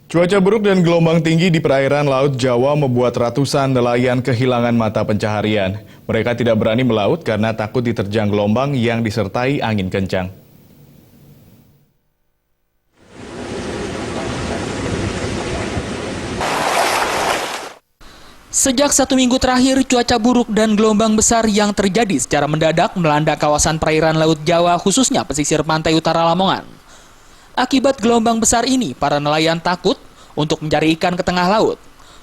Cuaca buruk dan gelombang tinggi di perairan Laut Jawa membuat ratusan nelayan kehilangan mata pencaharian. Mereka tidak berani melaut karena takut diterjang gelombang yang disertai angin kencang. Sejak 1 minggu terakhir, cuaca buruk dan gelombang besar yang terjadi secara mendadak melanda kawasan perairan Laut Jawa, khususnya pesisir pantai utara Lamongan. Akibat gelombang besar ini, para nelayan takut untuk mencari ikan ke tengah laut.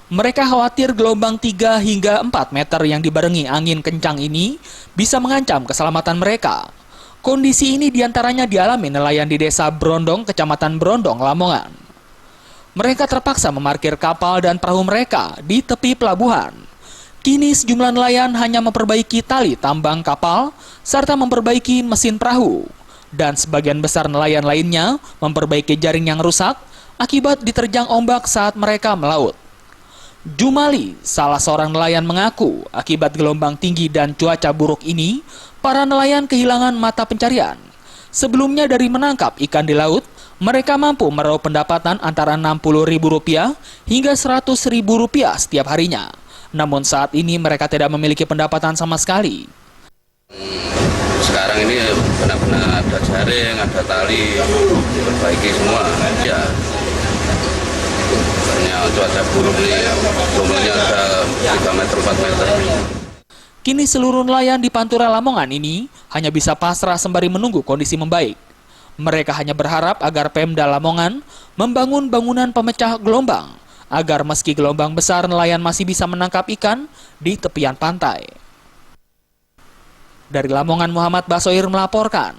Mereka khawatir gelombang 3 hingga 4 meter yang dibarengi angin kencang ini bisa mengancam keselamatan mereka. Kondisi ini diantaranya dialami nelayan di Desa Brondong, Kecamatan Brondong, Lamongan. Mereka terpaksa memarkir kapal dan perahu mereka di tepi pelabuhan. Kini sejumlah nelayan hanya memperbaiki tali tambang kapal serta memperbaiki mesin perahu. Dan sebagian besar nelayan lainnya memperbaiki jaring yang rusak akibat diterjang ombak saat mereka melaut. Jumali, salah seorang nelayan, mengaku akibat gelombang tinggi dan cuaca buruk ini, para nelayan kehilangan mata pencarian. Sebelumnya dari menangkap ikan di laut, mereka mampu meraup pendapatan antara Rp60.000 hingga Rp100.000 setiap harinya. Namun saat ini mereka tidak memiliki pendapatan sama sekali. Sekarang ini benar-benar ada jaring, ada tali, diperbaiki semua. Ya, karena cuaca buruk ini, gelombangnya ada 3 meter, 4 meter. Kini seluruh nelayan di Pantura Lamongan ini hanya bisa pasrah sembari menunggu kondisi membaik. Mereka hanya berharap agar Pemda Lamongan membangun bangunan pemecah gelombang, agar meski gelombang besar nelayan masih bisa menangkap ikan di tepian pantai. Dari Lamongan, Muhammad Basoir melaporkan.